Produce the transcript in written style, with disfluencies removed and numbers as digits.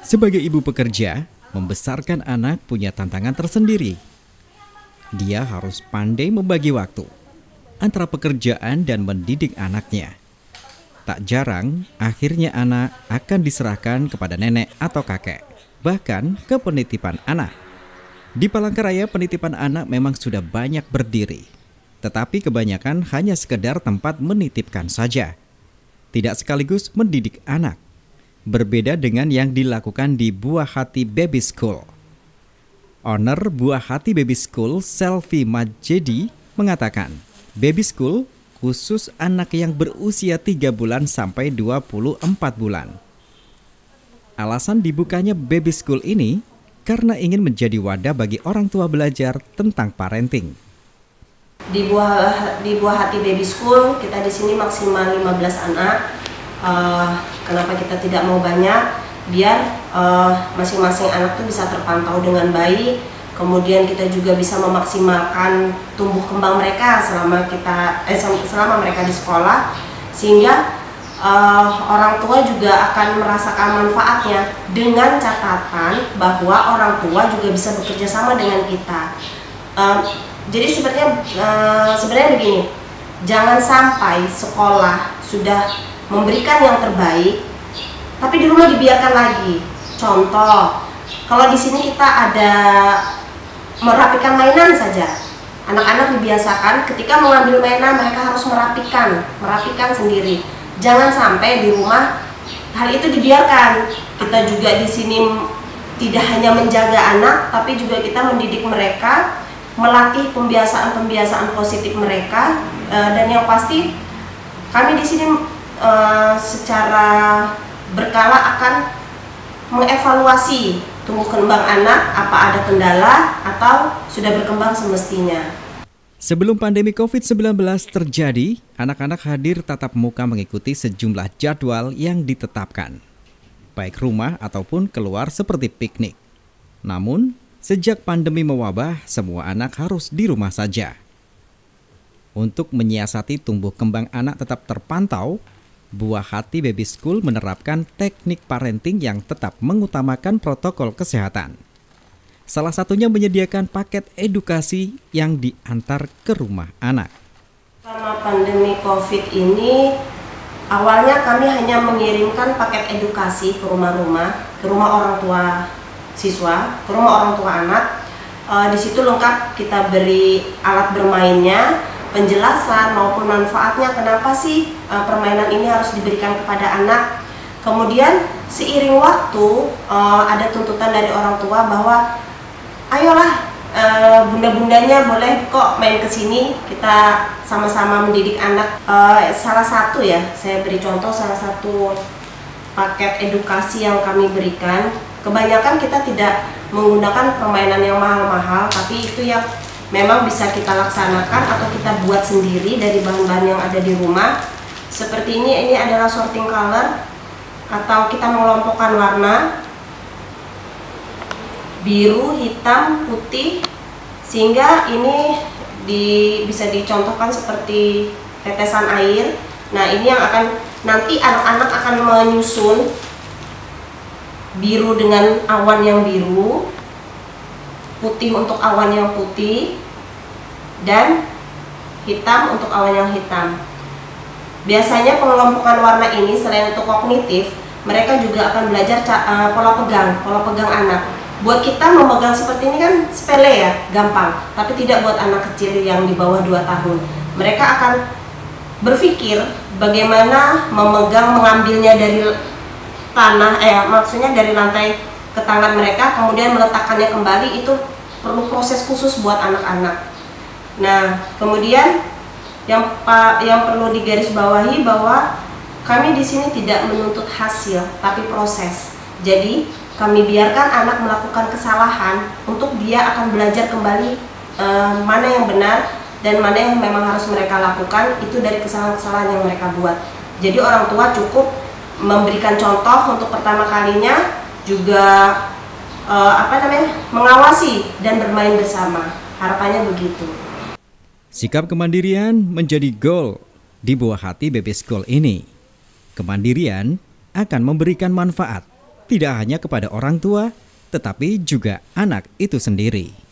Sebagai ibu pekerja, membesarkan anak punya tantangan tersendiri. Dia harus pandai membagi waktu antara pekerjaan dan mendidik anaknya. Tak jarang, akhirnya anak akan diserahkan kepada nenek atau kakek, bahkan ke penitipan anak. Di Palangkaraya, penitipan anak memang sudah banyak berdiri, tetapi kebanyakan hanya sekedar tempat menitipkan saja, tidak sekaligus mendidik anak. Berbeda dengan yang dilakukan di Buah Hati Baby School. Owner Buah Hati Baby School, Selvi Majedi, mengatakan, Baby School khusus anak yang berusia 3 bulan sampai 24 bulan. Alasan dibukanya Baby School ini karena ingin menjadi wadah bagi orang tua belajar tentang parenting. Di Buah Hati Baby School, kita di sini maksimal 15 anak. Kenapa kita tidak mau banyak? Biar masing-masing anak tuh bisa terpantau dengan baik. Kemudian kita juga bisa memaksimalkan tumbuh kembang mereka selama mereka di sekolah, sehingga orang tua juga akan merasakan manfaatnya, dengan catatan bahwa orang tua juga bisa bekerja sama dengan kita. Jadi sebenarnya begini, jangan sampai sekolah sudah memberikan yang terbaik, tapi di rumah dibiarkan lagi. Contoh, kalau di sini kita ada merapikan mainan saja, anak-anak dibiasakan ketika mengambil mainan mereka harus merapikan sendiri. Jangan sampai di rumah hal itu dibiarkan. Kita juga di sini tidak hanya menjaga anak, tapi juga kita mendidik mereka, melatih pembiasaan positif mereka, dan yang pasti kami di sini secara berkala akan mengevaluasi tumbuh kembang anak, apa ada kendala atau sudah berkembang semestinya. Sebelum pandemi COVID-19 terjadi, anak-anak hadir tatap muka mengikuti sejumlah jadwal yang ditetapkan, baik rumah ataupun keluar seperti piknik. Namun, sejak pandemi mewabah, semua anak harus di rumah saja. Untuk menyiasati tumbuh kembang anak tetap terpantau, Buah Hati Baby School menerapkan teknik parenting yang tetap mengutamakan protokol kesehatan. Salah satunya menyediakan paket edukasi yang diantar ke rumah anak. Selama pandemi COVID ini, awalnya kami hanya mengirimkan paket edukasi ke rumah-rumah, ke rumah orang tua siswa, ke rumah orang tua anak. Di situ lengkap kita beri alat bermainnya, penjelasan maupun manfaatnya, kenapa sih permainan ini harus diberikan kepada anak. Kemudian seiring waktu ada tuntutan dari orang tua bahwa ayolah bunda-bundanya boleh kok main ke sini, kita sama-sama mendidik anak. Salah satu saya beri contoh, salah satu paket edukasi yang kami berikan, kebanyakan kita tidak menggunakan permainan yang mahal-mahal, tapi itu yang memang bisa kita laksanakan atau kita buat sendiri dari bahan-bahan yang ada di rumah. Seperti ini adalah sorting color, atau kita mengelompokkan warna biru, hitam, putih, sehingga ini bisa dicontohkan seperti tetesan air. Nah, ini yang nanti anak-anak akan menyusun biru dengan awan yang biru, putih untuk awan yang putih, dan hitam untuk awan yang hitam. Biasanya pengelompokan warna ini selain untuk kognitif, mereka juga akan belajar pola pegang anak. Buat kita memegang seperti ini kan sepele ya, gampang, tapi tidak buat anak kecil yang di bawah 2 tahun. Mereka akan berpikir bagaimana mengambilnya dari tanah, maksudnya dari lantai ke tangan mereka, kemudian meletakkannya kembali. Itu perlu proses khusus buat anak-anak. Nah, kemudian yang perlu digarisbawahi bahwa kami di sini tidak menuntut hasil, tapi proses. Jadi kami biarkan anak melakukan kesalahan untuk dia akan belajar kembali mana yang benar dan mana yang memang harus mereka lakukan itu dari kesalahan-kesalahan yang mereka buat. Jadi orang tua cukup memberikan contoh untuk pertama kalinya, juga mengawasi dan bermain bersama. Harapannya begitu. Sikap kemandirian menjadi goal di Buah Hati Baby School ini. Kemandirian akan memberikan manfaat tidak hanya kepada orang tua, tetapi juga anak itu sendiri.